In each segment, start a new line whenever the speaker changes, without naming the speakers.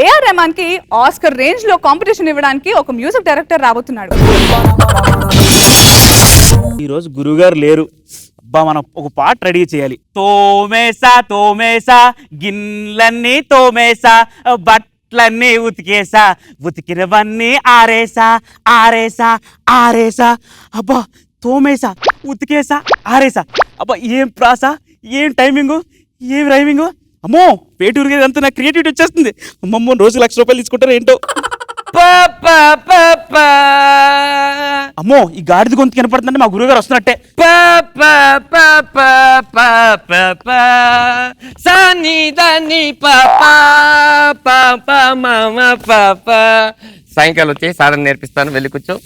AR Rahman కి Oscar range లో competition ఇవ్వడానికి ఒక మ్యూజిక్ డైరెక్టర్ రాబోతున్నాడు.
ఈ రోజు గురుగారు లేరు. అబ్బా, మనం ఒక పాట రెడీ చేయాలి. తోమేసా గిన్నెలన్నీ తోమేసా, బట్టలన్నీ ఉతికేసా, ఉతికినవన్నీ ఆరేసా. అబ్బా, తోమేసా, ఉతికేసా, ఆరేసా. అబ్బా, ఏం ప్రాస, ఏం టైమింగు, ఏం రైమింగు. అమ్మో, పేటూరుగా అంతా నాకు క్రియేటివిటీ వచ్చేస్తుంది. అమ్మమ్మో, రోజు ₹1,00,000 తీసుకుంటారు ఏంటో. అమ్మో, ఈ గాడిద గొంతు కనపడుతుందంటే మా గురువుగారు వస్తున్నట్టే.
సాయంకాలం వచ్చి సాధన నేర్పిస్తాను, వెళ్ళి కూర్చో.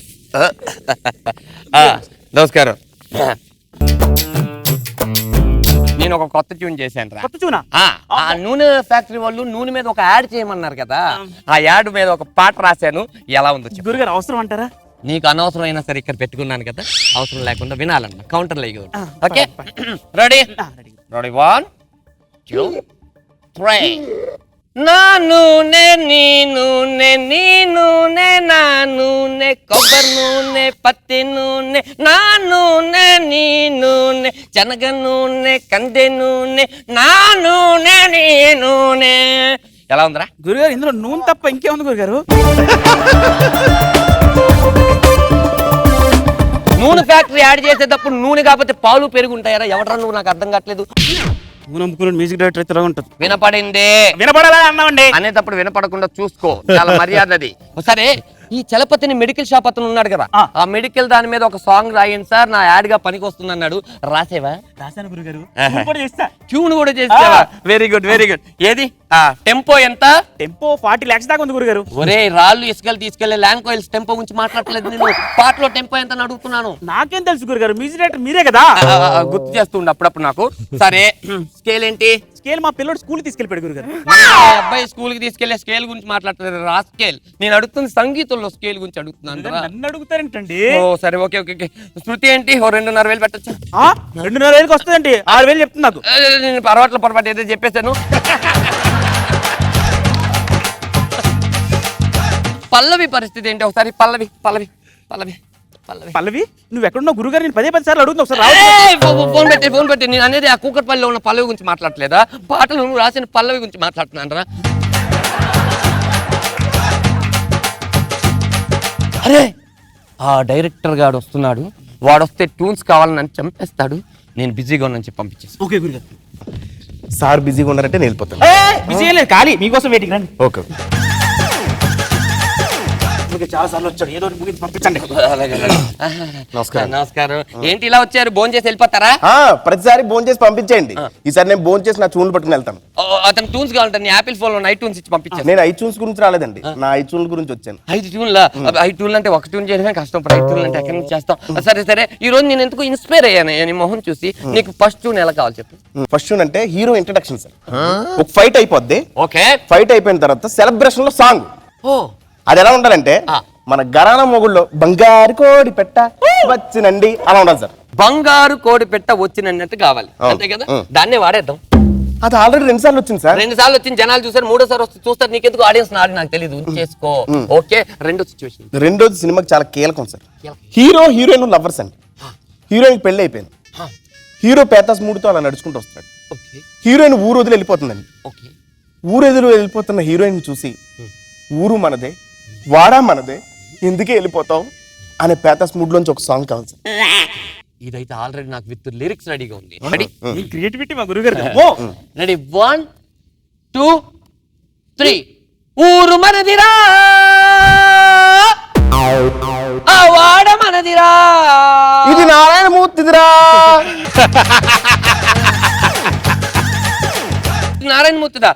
నమస్కారం. నేను ఒక కొత్త ట్యూన్ చేశాను రా.
కొత్త ట్యూనా?
ఆ నూనె ఫ్యాక్టరీ వాళ్ళు నూనె మీద ఒక యాడ్ చేయమన్నారు కదా, ఆ యాడ్ మీద ఒక పాట రాశాను. ఎలా ఉందో
గురుగారు, అవసరం అంటారా?
నీకు అనవసరం అయినా సరే ఇక్కడ పెట్టుకున్నాను కదా, అవసరం లేకుండా వినాలన్న కౌంటర్ లైక్. Okay, ready? 1 2 3. నా నూనె నీ నూనె, నీ నూనె నా నూనె, కొబ్బరి నూనె పత్తి నూనె, నా నూనె నీ నూనె, శనగ నూనె కందె నూనె, నా నూనె నీ నూనె. ఎలా ఉందిరా
గురుగారు? ఇందులో నూనె తప్ప ఇంకేముంది గురుగారు?
నూనె ఫ్యాక్టరీ యాడ్ చేసేటప్పుడు నూనె కాకపోతే పాలు పెరుగు ఉంటాయరా? ఎవడరా నువ్వు, నాకు అర్థం కావట్లేదు.
మ్యూజిక్ డైరెక్టర్ అయితే ఉంటుంది.
వినపడింది,
వినపడాలా అన్నామండి.
అనేటప్పుడు వినపడకుండా చూసుకో, చాలా మర్యాద అది. సరే, ఈ చలపతిని మెడికల్ షాప్ అతను ఉన్నాడు కదా, ఆ మెడికల్ దాని మీద ఒక సాంగ్ రాయండి సార్, నా యాడ్ గా పనికి వస్తుంది అన్నాడు. రాసేవా?
రాశాను గురుగారు.
ట్యూన్ కూడా చేస్తావా? Very good, very good. ఏది టెంపో ఎంత?
టెంపో 40 lakhs దాకా ఉంది గురుగారు.
ఒరే, రాళ్ళు ఇసుకలు తీసుకెళ్లే ల్యాండ్ కోయిల్స్ టెంపో గురించి మాట్లాడలేదు నేను. పాటలో టెంపో ఎంత అని అడుగుతున్నాను.
నాకేం తెలుసు గురుగారు, మ్యూజిక్ డైరెక్టర్ మీరే కదా.
గుర్తు చేస్తుండే అప్పుడప్పుడు నాకు. సరే, స్కేల్ ఏంటి?
స్కేల్ మా పిల్లడు స్కూల్ తీసుకెళ్ళిపోయాడు గురుగారు.
అబ్బాయి స్కూల్ కి తీసుకెళ్లే స్కేల్ గురించి మాట్లాడుతున్నారు. రా స్కేల్. నేను అడుగుతుంది సంగీతంలో స్కేల్ గురించి అడుగుతున్నాను.
నన్ను అడుగుతారేంటండి?
ఓ సరే, ఓకే ఓకే ఓకే. శృతి ఏంటి? 2,500,000 పెట్టచ్చా?
2,500,000 వస్తుందండి. 6,000 చెప్తుంది నాకు.
నేను పొరపాటు ఏదో చెప్పేశాను. పల్లవి పరిస్థితి ఏంటి? ఒకసారి పల్లవి పల్లవి పల్లవి పల్లవి
పల్లవి, నువ్వు ఎక్కడున్నావు గురుగారు? నేను 10 సార్లు అడుగుతున్నా. ఒకసారి
ఫోన్ పెట్టి. నేను అనేది ఆ కూకట్పల్లిలో ఉన్న పల్లవి గురించి మాట్లాడలేదా? పాటలు నువ్వు రాసిన పల్లవి గురించి మాట్లాడుతున్నాను రా. అరే, ఆ డైరెక్టర్ గాడు వస్తున్నాడు. వాడు వస్తే ట్యూన్స్ కావాలని నన్ను చంపేస్తాడు. నేను బిజీగా ఉన్నాను చెప్పి పంపించేసి.
ఓకే గురుగారు.
సార్ బిజీగా ఉన్నారంటే నేను వెళ్ళిపోతాను.
బిజీ లేదు, ఖాళీ మీకోసం వెయిటింగ్. రండి.
ఓకే.
చాలా సార్లు వచ్చాడు, ఏదో ముగించి పంపించండి.
నమస్కారం.
నమస్కారం. ఏంటి ఇలా వచ్చారు? భోజనం చేసి వెళ్ళిపోతారా?
ప్రతిసారి భోజనం చేసి పంపించేయండి. ఈసారి నేను భోజనం చేసి నా ట్యూన్లు పట్టుకుని వెళ్తాను.
అతను ట్యూన్స్ కావాలంటే నీ యాపిల్ ఫోన్ లో ఐట్యూన్స్ ఇచ్చి పంపించాను.
నేను ఐట్యూన్స్ గురించి రాలేదండి, నా ఐట్యూన్స్ గురించి వచ్చాను.
5 ట్యూన్లా? 5 ట్యూన్లు అంటే ఒక ట్యూన్ చేయడమే కష్టం. 5 ట్యూన్లు అంటే ఎక్కడి నుంచి చేస్తాం? సరే సరే, ఈ రోజు నేను ఎందుకు ఇన్స్పైర్ అయ్యాను నీ మొహం చూసి. నీకు ఫస్ట్ ట్యూన్ ఎలా కావాలి చెప్పు.
ఫస్ట్ ట్యూన్ అంటే హీరో ఇంట్రడక్షన్ సార్. ఒక ఫైట్ అయిపోద్ది.
ఓకే.
ఫైట్ అయిపోయిన తర్వాత సెలబ్రేషన్ లో సాంగ్. అది ఎలా ఉండాలంటే మన గరానా మొగుళ్ళో బంగారు కోడి పెట్ట వచ్చినండి అలా ఉండాలి సార్.
బంగారు కోడి పెట్ట వచ్చినట్టు కావాలి, అంతే కదా? దాన్నే వాడేద్దాం.
అది ఆల్రెడీ 2 సార్లు వచ్చింది సార్.
2 సార్లు వచ్చింది, జనాలు చూసారు. 3ోసారి వస్తే చూస్తారు. నీకెందుకు ఆడియన్స్ నాకు తెలియదు, చేసుకో. ఓకే,
రెండోది సినిమాకి చాలా కీలకం సార్. హీరో హీరోయిన్ లవర్స్ అండి. హీరోయిన్ పెళ్లి అయిపోయింది. హీరో పేతాస్ మూడుతో అలా నడుచుకుంటూ వస్తాడు. హీరోయిన్ ఊరు వదిలి వెళ్ళిపోతుందండి. ఊరు వదిలి వెళ్ళిపోతున్న హీరోయిన్ చూసి, ఊరు మనదే, వాడా మనదే, ఎందుకే వెళ్ళిపోతావు అనే పేతాస్ మూడ్ లోంచి ఒక సాంగ్ కావాలి సార్.
ఇదైతే ఆల్రెడీ నాకు విత్ లిరిక్స్ రెడీగా ఉంది. రెడీ?
క్రియేటివిటీ మా గురుగారు.
రెడీ? 1 2 3. ఊరు మనదిరా, వాడ మనదిరా,
ఇది నారాయణ మూర్తిదిరా.
నారాయణ మూర్తిదా?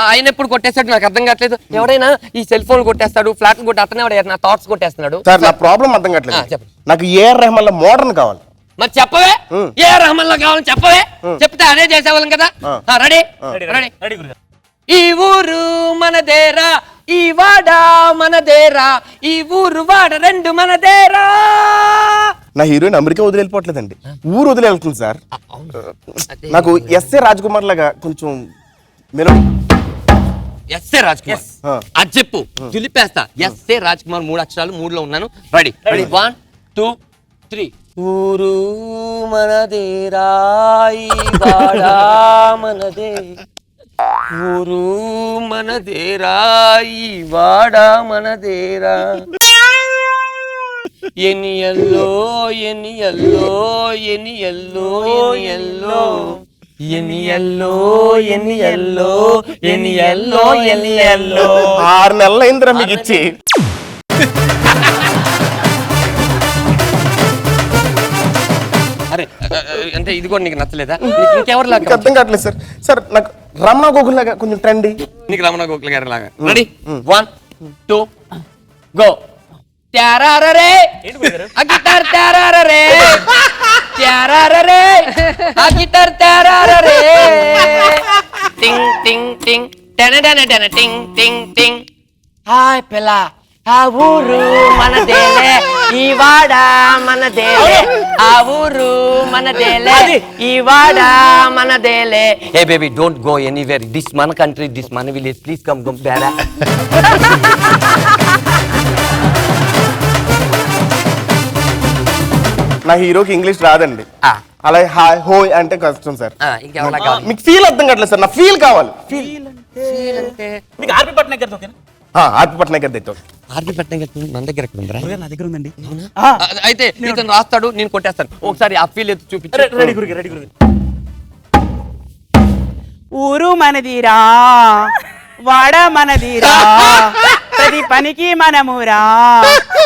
ఆయన ఎప్పుడు కొట్టేస్తాడు నాకు అర్థం కావట్లేదు. ఎవడైనా ఈ సెల్ ఫోన్ కొట్టేస్తాడు, ఫ్లాట్ కొట్టి అతనే నా థాట్స్ కొట్టేస్తున్నాడు.
సార్ నా ప్రాబ్లం అర్థం కావట్లేదు. నాకు ఏఆర్ రెహమాన్ లో మోడర్న్ కావాలి.
మరి చెప్పవే, ఏఆర్ రెహమాన్ లో కావాలని చెప్పవే. చెప్తే అదే చేసేవాళ్ళం కదా. రెడీ? రెడీ. ఈ ఊరు మనదేరా, ఈ వాడ మనదేరా, ఈ ఊరు వాడ 2 మనదేరా.
నా హీరోయిన్ అమెరికా వదిలి వెళ్ళిపోవట్లేదండి, ఊరు వదిలి వెళ్తుంది సార్. నాకు ఎస్ఏ రాజ్ కుమార్ లాగా కొంచెం మెలోడీ.
ఎస్ఏ రాజ్ కుమార్ అది చెప్పు దులిపేస్తా ఎస్ఏ రాజ్ కుమార్ 3 అక్షరాలు 3లో ఉన్నాను రెడీ 1 2 3 ఊరు మనదేరా ఈ వాడా మనదే ఊరు మనదేరా ఈ వాడా మనదేరా ఎనియల్లో ఎనియల్లో ఎనియల్లో ఎనియల్లో ఎనియల్లో ఎనియల్లో ఎనియల్లో ఎనియల్లో
6 నెలలు అయిందిరా మీకు ఇచ్చి.
అరే అంటే ఇది కూడా నీకు నచ్చలేదా ఇంకెవరు
నాకు
లాగా
అర్థం కావట్లేదు సార్. సార్ నాకు రమణ గోకుల్ లాగా కొంచెం ట్రెండీ.
నీకు రమణ గోకుల్ గారి లాగా రెడీ 1 2 గో త్యారారరే ఆ గిటార్ త్యారారరే త్యారారరే ఆ గిటార్ త్యారారరే టింగ్ టింగ్ టింగ్ టెనడన టెన టింగ్ టింగ్ టింగ్ హాయ్ పిల్ల ఆ ఊరు మనదేలే ఈ వాడ మనదేలే ఆ ఊరు మనదేలే ఈ వాడ మనదేలే ఏ baby don't go anywhere this మన కంట్రీ దిస్ మన విలేజ్ ప్లీజ్ కమ్ గమ్ బేరా
నా హీరోకి ఇంగ్లీష్ రాదండి. అలా హాయ్ హోయ్ అంటే కష్టం సార్.
ఇంకెవరా కావాలి
మీకు ఫీల్ అర్థం కావట్లేదు సార్. నా ఫీల్ కావాలి.
మీకు ఆర్పి పట్నాయక్ గారితో ఓకేనా?
ఆర్పి పట్నాయక్ గారి దగ్గర.
ఆర్పి పట్నం మన దగ్గర ఎక్కడ ఉందిరా
గురుగారు నా దగ్గర ఉందండి.
అయితే ఇతను రాస్తాడు నేను కొట్టేస్తాను ఒకసారి ఆ ఫీల్ ఎత్తు చూపించు
రెడీ గురుగారు రెడీ గురుగారు. ఊరు మనదిరా వాడ మనదిరా ప్రతి పనికి మనమురా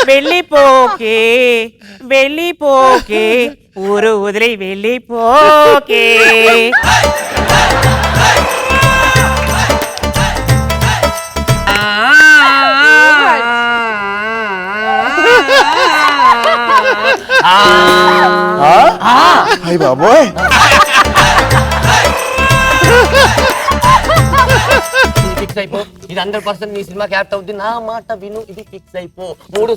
వెళ్ళిపోకే వెళ్ళిపోకే ఊరు వదిలి వెళ్ళిపోకే.
అయ్య బాబోయ్
ఫిక్స్ అయిపో ఇది 100% నీ సినిమా క్యాప్ట్ అవుతుంది నా మాట విను ఇది ఫిక్స్ అయిపో మూడో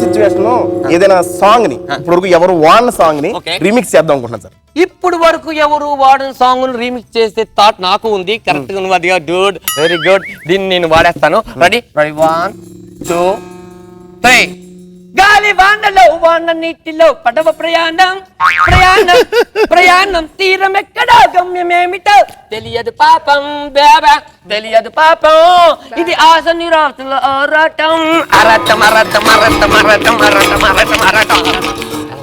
సిచ్యువేషన్ ఏదైనా సాంగ్ ని ఇప్పుడు ఎవరు వాడిన సాంగ్ ని
Okay.
రీమిక్స్ చేద్దాం అనుకుంటున్నాను సార్.
ఇప్పుడు వరకు ఎవరు వాడిన సాంగ్ ను రీమిక్స్ చేసే థాట్ నాకు ఉంది కరెక్ట్ గా నువ్వు అదిగా డూడ్ వెరీ గుడ్ దీన్ని నేను వాడేస్తాను రెడీ 1 2 3 గాలి వానలో వాన నీటిలో పడవ ప్రయాణం ప్రయాణం ప్రయాణం తీరం ఎక్కడ గమ్యమేమిటో తెలియదు పాపం బేబా తెలియదు పాపం ఇది ఆశ నిరాశల ఆరాటం అరటం అరటం అరటం అరటం అరటం అరటం అరటం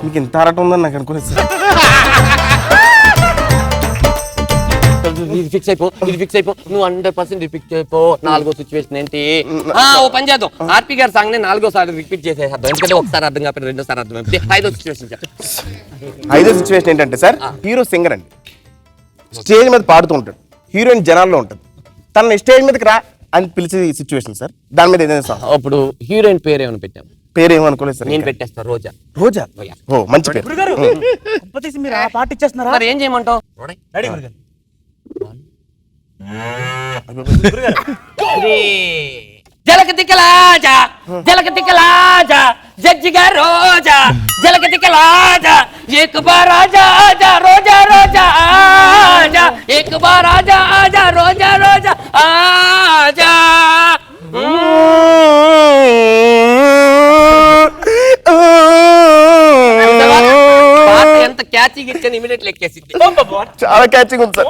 మీకు ఇంత ఆరాటం ఉందని నాకు అనుకోలేదు సార్.
ఇది ఫిక్స్ అయిపో ఇది ఫిక్స్ అయిపో నువ్వు 100% ఫిక్స్ అయిపో నాలుగో సిచ్యువేషన్ ఏంటి ఓ పని చేద్దాం ఆర్పి గారి సాంగ్ ని నాలుగోసారి రిపీట్ చేసేద్దాం ఎందుకంటే ఒకసారి అర్థం కాకపోతే రెండోసారి అర్థం అయిపోతే ఐదో సిచ్యువేషన్
ఐదో సిచ్యువేషన్ ఏంటంటే సార్ హీరో సింగర్ అండి స్టేజ్ మీద పాడుతూ ఉంటాడు హీరోయిన్ జనాల్లో ఉంటుంది తన స్టేజ్ మీదకి రా అని పిలిచే సిచ్యువేషన్ సార్. దాని మీద ఏదైనా సాంగ్
అప్పుడు హీరోయిన్ పేరు ఏమైనా పెట్టాము
పేరేమనుకోలేదు సార్.
నేను పెట్టేస్తా రోజా
రోజా ఓ మంచి పేరు.
గురుగారు కొంపతీసి మీరు ఆ పాట ఇచ్చేస్తున్నారా?
మరి ఏం చేయమంటావు
రెడీ గురుగారు.
జలకతికలాజా జలకతికలాజా జడ్జిగా రోజా జలకతికలాజా ఏక్ బార్ ఆజా ఆజా రోజా రోజా ఆజా ఏక్ బార్ ఆజా ఆజా రోజా రోజా ఆజా ఎంత క్యాచింగ్ ఇచ్చాను ఇమీడియట్ ఎక్కేసింది
చాలా క్యాచింగ్ ఉంది సార్.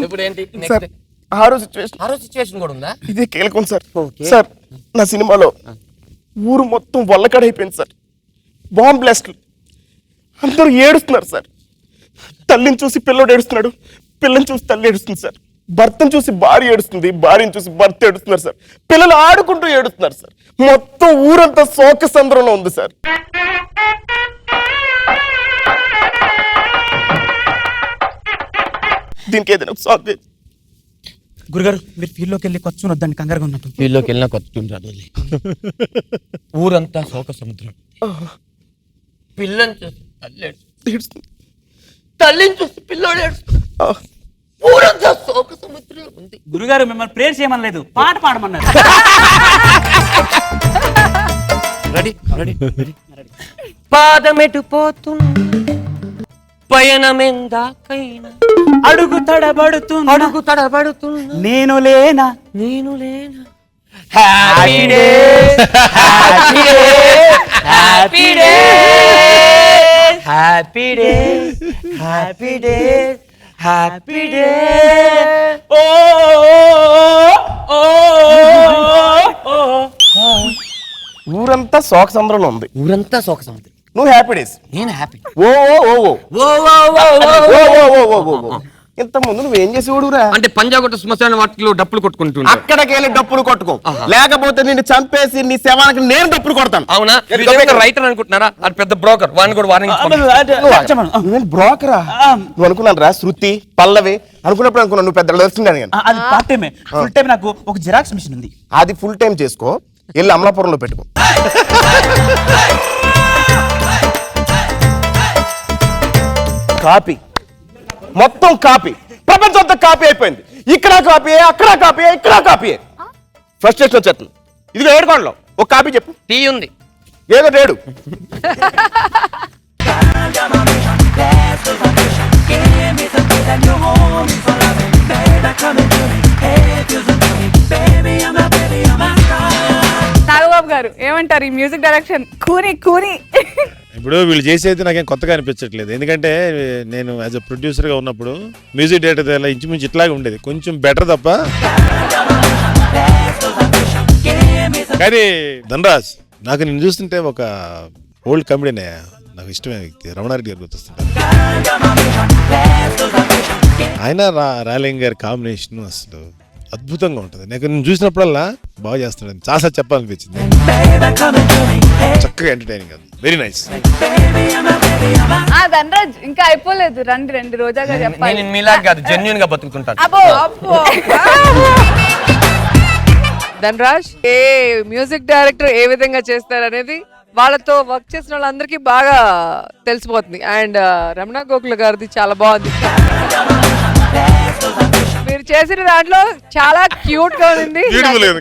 ఇప్పుడు ఏంటి
సార్
నెక్స్ట్
ఆరో సిచ్యువేషన్
ఆరో సిచ్యువేషన్ కూడా ఉందా
ఇదే కీలకం సార్. సార్ నా సినిమాలో ఊరు మొత్తం వల్లకడైపోయింది సార్. బాంబ్ బ్లాస్ట్ అందరూ ఏడుస్తున్నారు సార్. తల్లిని చూసి పిల్లోడు ఏడుస్తున్నాడు పిల్లని చూసి తల్లి ఏడుస్తుంది సార్. భర్తను చూసి భార్య ఏడుస్తుంది భార్యను చూసి భర్త ఏడుస్తున్నారు సార్. పిల్లలు ఆడుకుంటూ ఏడుస్తున్నారు సార్. మొత్తం ఊరంతా శోక సంద్రంలో ఉంది సార్. దీనికి ఏదైనా ఒక సాంగ్
గురుగారు మీరు ఫీల్డ్ లోకి వెళ్ళి కొచ్చు వద్దండి కంగారుగా ఉన్నట్టు.
వీళ్ళకి వెళ్ళినా కొత్త ఊరంతా శోక సముద్రం పిల్లని చూసి తల్లి
ఏడుస్తుంది.
తల్లిని చూసి పిల్లోడు ఏడుస్తుంది. ఊరంతా శోక సముద్రం ఉంది.
గురుగారు మిమ్మల్ని ప్రేయర్ చేయమనలేదు పాట పాడమన్నారు.
రెడీ రెడీ పాదమెటు పోతుంది పయనమెందాకైనా
అడుగు తడబడుతున్నా
అడుగు తడబడుతున్నా
నేను లేనా
నేను లేనా happy day happy day happy day happy day happy day happy day
ఓ ఓ ఓ
ఊరంతా శోక సంద్రంలో ఉంది,
ఊరంతా శోక సముద్రం,
నువ్వు హ్యాపీ డేస్.
నేను హ్యాపీ.
ఓ ఓ ఓ ఓ
ఓ ఓ ఓ ఓ
ఓ ఓ ఓ ఓ ఓ. ఇంత ముందు నువ్వేం చేసేవాడురా?
అంటే పంజాగుట్ట శ్మశాన వాటిలో డప్పులు కొట్టుకుంటున్నా.
అక్కడికి వెళ్ళి డప్పులు కొట్టుకో, లేకపోతే నిన్ను చంపేసి నీ శవానికి నేను డప్పులు కొడతాను.
అవునా? రైటర్ అనుకుంటున్నారా? అది పెద్ద బ్రోకర్, వాడిని కూడా వార్నింగ్.
బ్రోకరా? నువ్వు అనుకున్నాను రా, శృతి పల్లవి అనుకున్నప్పుడు అనుకున్నాను నువ్వు పెద్ద దర్శనం.
అది పార్ట్ టైమే, ఫుల్ టైం నాకు ఒక జిరాక్స్ మిషన్ ఉంది.
అది ఫుల్ టైం చేసుకో, వెళ్ళి అమలాపురంలో పెట్టుకో. కాపీ మొత్తం కాపీ, ప్రపంచం అంతా కాపీ అయిపోయింది. ఇక్కడ కాపీ, అక్కడ కాపీ, ఇక్కడ కాపీ. ఫస్ట్ స్టేషన్ వచ్చేస్తుంది. ఇదిగో ఏడుకోండలో ఒక కాపీ చెప్పు.
టీ ఉంది.
ఏదో రేడు.
నాగబాబు గారు ఏమంటారు ఈ మ్యూజిక్ డైరెక్షన్? కూని కూని.
ఇప్పుడు వీళ్ళు చేసేది నాకేం కొత్తగా అనిపించట్లేదు. ఎందుకంటే నేను యాజ్ అ ప్రొడ్యూసర్గా ఉన్నప్పుడు మ్యూజిక్ డైరెక్టర్ ఇంచుమించు ఇట్లాగే ఉండేది, కొంచెం బెటర్ తప్ప. కానీ ధనరాజ్, నాకు నేను చూస్తుంటే ఒక ఓల్డ్ కమెడీనే, నాకు ఇష్టమైన వ్యక్తి రమణారెడ్డి గారు గుర్తొస్తుంటారు. ఆయన రాలింగ్ గారి కాంబినేషన్ అసలు అద్భుతంగా ఉంటుంది. నేను చూసినప్పుడల్లా బాగా చేస్తున్నాడు, చాలా చెప్పాలనిపించింది. చక్కగా ఎంటర్టైనింగ్, అది వెరీ నైస్.
ధనరాజ్ ఇంకా అయిపోలేదు, రండి రండి రోజాగా చెప్పాలి.
నేను మీలా కాదు, జెన్యూన్ గా బతుకుతుంటాను.
అబ్బో అబ్బో.
ధనరాజ్ ఏ మ్యూజిక్ డైరెక్టర్ ఏ విధంగా చేస్తారు అనేది వాళ్ళతో వర్క్ చేసిన వాళ్ళందరికీ బాగా తెలిసిపోతుంది. అండ్ రమణ గోకుల గారిది చాలా బాగుంది. మీరు చేసిన దాంట్లో చాలా క్యూట్ గా ఉంది,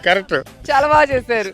కరెక్ట్,
చాలా బాగా చేశారు.